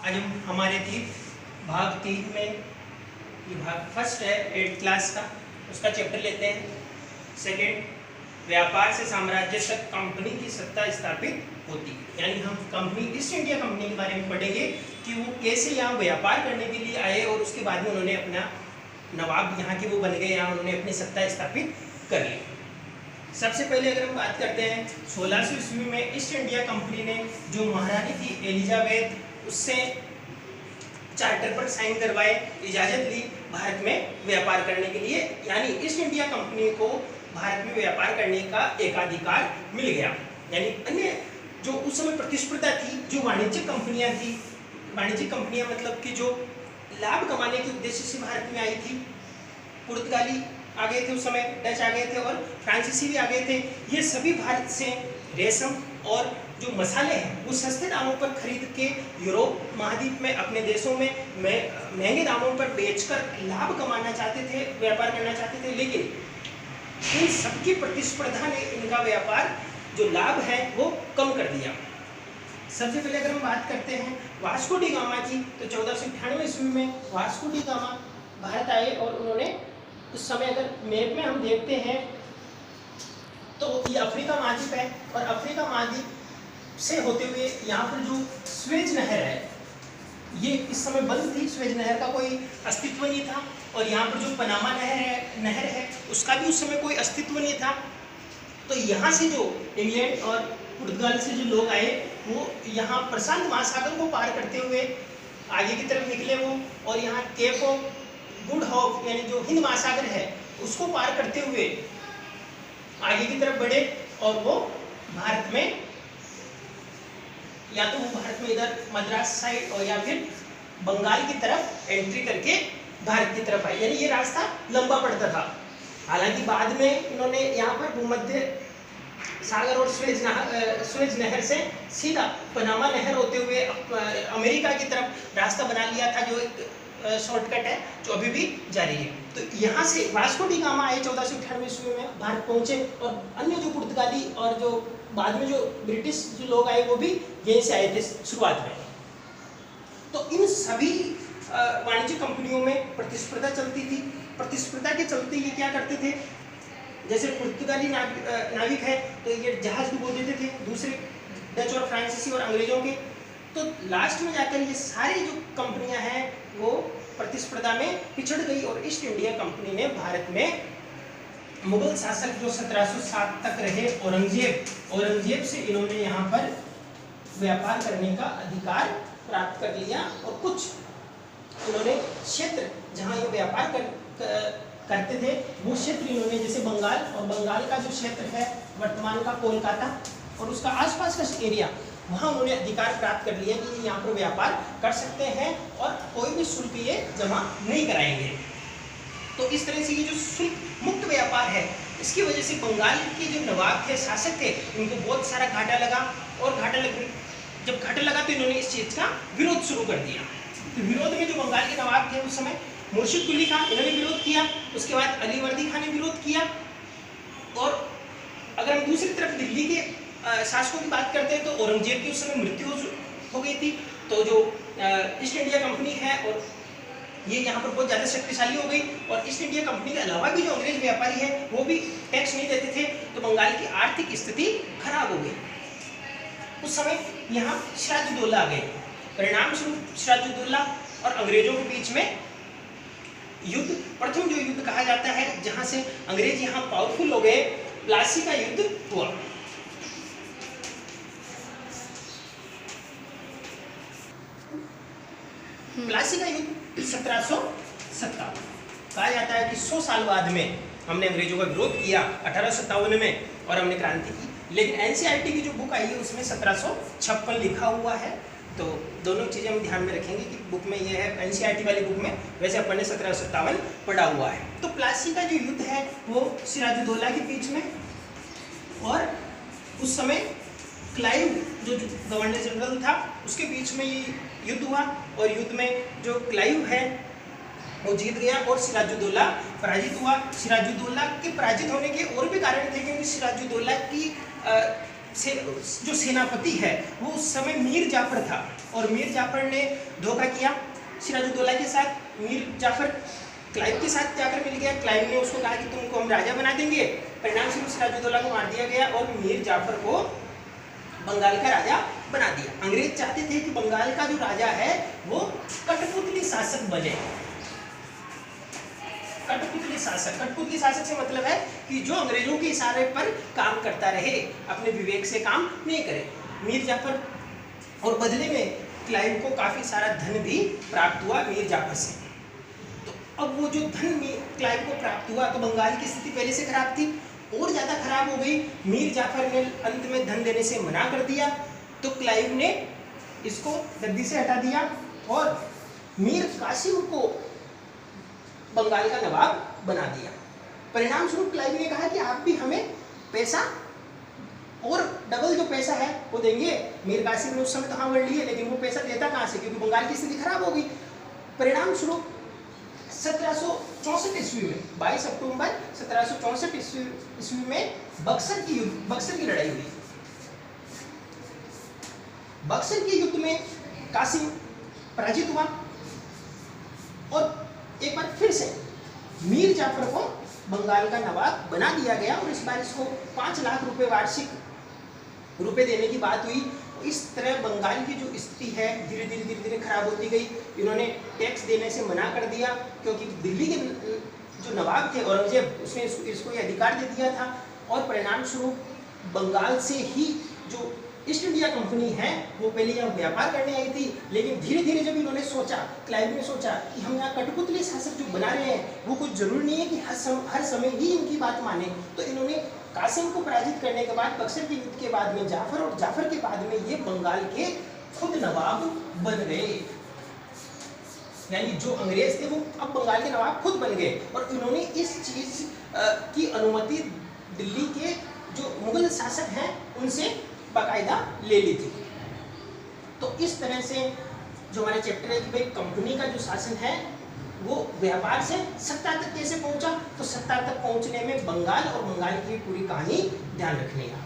आज हम हमारे थी भाग 3 में, ये भाग फर्स्ट है 8th क्लास का, उसका चैप्टर लेते हैं। सेकंड, व्यापार से साम्राज्य तक कंपनी की सत्ता स्थापित होती, यानी हम कंपनी ईस्ट इंडिया कंपनी के बारे में पढ़ेंगे कि वो कैसे यहाँ व्यापार करने के लिए आए और उसके बाद में उन्होंने अपना नवाब यहाँ के वो बन गए, यहाँ उन्होंने अपनी सत्ता स्थापित कर ली। सबसे पहले अगर हम बात करते हैं 1600 ईस्वी में ईस्ट इंडिया कंपनी ने जो महारानी थी एलिजाबेथ, उससे चार्टर पर साइन करवाए, इजाज़त ली भारत में व्यापार करने के लिए, यानी ईस्ट इंडिया कंपनी को भारत में व्यापार करने का एकाधिकार मिल गया। यानी अन्य जो उस समय प्रतिस्पर्धा थी, जो वाणिज्यिक कंपनियां थी, वाणिज्यिक कंपनियां मतलब कि जो लाभ कमाने के उद्देश्य से भारत में आई थी, पुर्तगाली आ गए थे उस समय, डच आ गए थे और फ्रांसीसी भी आ गए थे। ये सभी भारत से रेशम और जो मसाले हैं वो सस्ते दामों पर खरीद के यूरोप महाद्वीप में अपने देशों में महंगे दामों पर बेचकर लाभ कमाना चाहते थे, व्यापार करना चाहते थे। लेकिन इन सबकी प्रतिस्पर्धा ने इनका व्यापार जो लाभ है वो कम कर दिया। सबसे पहले अगर हम बात करते हैं वास्को डी गामा की, तो 1498 ईस्वी में वास्को डी गामा भारत आए और उन्होंने उस समय अगर मैप में हम देखते हैं तो ये अफ्रीका महाद्वीप है और अफ्रीका महाद्वीप से होते हुए यहाँ पर जो स्वेज नहर है ये इस समय बंद थी, स्वेज नहर का कोई अस्तित्व नहीं था। और यहाँ पर जो पनामा नहर है उसका भी उस समय कोई अस्तित्व नहीं था। तो यहाँ से जो इंग्लैंड और पुर्तगाल से जो लोग आए वो यहाँ प्रशांत महासागर को पार करते हुए आगे की तरफ निकले वो, और यहाँ केप ऑफ गुड होप यानी जो हिंद महासागर है उसको पार करते हुए आगे की तरफ बढ़े और वो भारत में, या तो वो भारत में इधर मद्रास साइड और या फिर बंगाल की तरफ एंट्री करके भारत की तरफ आए। यानी ये रास्ता लंबा पड़ता था। हालांकि बाद में इन्होंने यहाँ पर भूमध्य सागर और स्वेज नहर से सीधा पनामा नहर होते हुए अमेरिका की तरफ रास्ता बना लिया था, जो एक शॉर्टकट है जो अभी भी जारी है। तो यहाँ से वास्को डी गामा आए 1498 ईस्वी में भारत पहुँचे, और अन्य जो पुर्तगाली और जो बाद में जो ब्रिटिश जो लोग आए वो भी यहीं से आए थे शुरुआत में। तो इन सभी वाणिज्यिक कंपनियों में प्रतिस्पर्धा चलती थी। प्रतिस्पर्धा के चलते ये क्या करते थे, जैसे पुर्तगाली नाविक है तो ये जहाज डुबो देते थे दूसरे डच और फ्रांसीसी और अंग्रेजों के। तो लास्ट में जाकर ये सारी जो कंपनियां हैं वो प्रतिस्पर्धा में पिछड़ गई और ईस्ट इंडिया कंपनी ने भारत में मुगल शासक जो 1707 तक रहे औरंगजेब से इन्होंने यहाँ पर व्यापार करने का अधिकार प्राप्त कर लिया। और कुछ इन्होंने क्षेत्र जहाँ ये व्यापार करते थे वो क्षेत्र इन्होंने, जैसे बंगाल, और बंगाल का जो क्षेत्र है वर्तमान का कोलकाता और उसका आसपास का एरिया, वहाँ उन्होंने अधिकार प्राप्त कर लिया कि यहाँ पर व्यापार कर सकते हैं और कोई भी शुल्क ये जमा नहीं कराएंगे। तो इस तरह से ये जो शुल्क मुक्त व्यापार है, इसकी वजह से बंगाल के जो नवाब थे, शासक थे, उनको बहुत सारा घाटा लगा। और जब घाटा लगा तो इन्होंने इस चीज़ का विरोध शुरू कर दिया। तो विरोध में जो बंगाल के नवाब थे उस समय, मुर्शिद कुली खान, इन्होंने विरोध किया। उसके बाद अली वर्दी खान ने विरोध किया। और अगर हम दूसरी तरफ दिल्ली के शासकों की बात करते हैं तो औरंगजेब की उस समय मृत्यु हो गई थी। तो जो ईस्ट इंडिया कंपनी है और ये यहाँ पर बहुत ज़्यादा शक्तिशाली हो गई, और ईस्ट इंडिया कंपनी के अलावा भी जो अंग्रेज व्यापारी है वो भी टैक्स नहीं देते थे। तो बंगाल की आर्थिक स्थिति खराब हो गई। उस समय यहाँ सिराजुद्दौला आ गए। परिणाम स्वरूप सिराजुद्दौला और अंग्रेजों के बीच में युद्ध, प्रथम जो युद्ध कहा जाता है जहाँ से अंग्रेज यहाँ पावरफुल हो गए, प्लासी का युद्ध हुआ। प्लासी का युद्ध 1757, कहा जाता है कि 100 साल बाद में हमने अंग्रेजों का विरोध किया 1857 में और हमने क्रांति की। लेकिन एनसीईआरटी की जो बुक आई है उसमें 1756 लिखा हुआ है। तो दोनों चीज़ें हम ध्यान में रखेंगे कि बुक में ये है, एनसीईआरटी वाली बुक में, वैसे अपन ने 1757 पढ़ा हुआ है। तो प्लासी का जो युद्ध है वो सिराजुद्दौला के बीच में, और उस समय क्लाइव जो गवर्नर जनरल था उसके बीच में ये युद्ध हुआ। और युद्ध में जो क्लाइव है वो जीत गया और सिराजुद्दौला पराजित हुआ। सिराजुद्दौला के पराजित होने के और भी कारण थे, क्योंकि सिराजुद्दौला की जो सेनापति है वो उस समय मीर जाफर था। और मीर जाफर ने धोखा किया सिराजुद्दौला के साथ। मीर जाफर क्लाइव के साथ जाकर मिल गया। क्लाइव ने उसको कहा कि तुमको हम राजा बना देंगे। परिणाम स्वरूप सिराजुद्दौला को मार दिया गया और मीर जाफर को बंगाल का राजा बना दिया। अंग्रेज चाहते थे कि बंगाल का जो राजा है वो कठपुतली शासक बने। कठपुतली शासक, कठपुतली शासक से मतलब है कि जो अंग्रेजों के इशारे पर काम करता रहे, अपने विवेक से काम नहीं करे। मीर जाफर और बदले में क्लाइव को काफी सारा धन भी प्राप्त हुआ मीर जाफर से। तो अब वो जो धन क्लाइव को प्राप्त हुआ तो बंगाल की स्थिति पहले से खराब थी, और ज़्यादा खराब हो गई। मीर जाफर ने अंत में धन देने से मना कर दिया तो क्लाइव ने इसको गद्दी से हटा दिया और मीर कासिम को बंगाल का नवाब बना दिया। परिणाम स्वरूप क्लाइव ने कहा कि आप भी हमें पैसा और डबल जो पैसा है वो देंगे। मीर कासिम ने उस समय तो हाँ बढ़ लिए, लेकिन वो पैसा देता कहाँ से, क्योंकि बंगाल की स्थिति खराब हो गई। परिणाम स्वरूप 1764 ईस्वी में 22 अक्टूबर 1764 ईस्वी में बक्सर की लड़ाई हुई। बक्सर के युद्ध में कासिम पराजित हुआ और एक बार फिर से मीर जाफर को बंगाल का नवाब बना दिया गया और इस बार इसको 5 लाख रुपए वार्षिक रुपए देने की बात हुई। इस तरह बंगाल की जो स्थिति है धीरे धीरे खराब होती गई। इन्होंने टैक्स देने से मना कर दिया क्योंकि दिल्ली के जो नवाब थे औरंगजेब, उसने इसको ये अधिकार दे दिया था और परिणाम स्वरूप बंगाल से ही जो ईस्ट इंडिया कंपनी है वो पहले यहाँ व्यापार करने आई थी, लेकिन धीरे धीरे जब इन्होंने सोचा, क्लाइव ने सोचा कि हम यहाँ कठपुतली शासक जो बना रहे हैं वो कुछ जरूरी नहीं है कि हर समय ही इनकी बात माने, तो इन्होंने कासिम को पराजित करने के बाद बक्सर के युद्ध के बाद में जाफर और जाफर के बाद में ये बंगाल के खुद नवाब बन गए। यानी जो अंग्रेज थे वो अब बंगाल के नवाब खुद बन गए और इन्होंने इस चीज की अनुमति दिल्ली के जो मुगल शासक हैं उनसे बाकायदा ले ली थी। तो इस तरह से जो हमारा चैप्टर है कि भाई कंपनी का जो शासन है वो व्यापार से सत्ता तक कैसे पहुंचा, तो सत्ता तक पहुंचने में बंगाल और बंगाल की पूरी कहानी ध्यान रखनी है।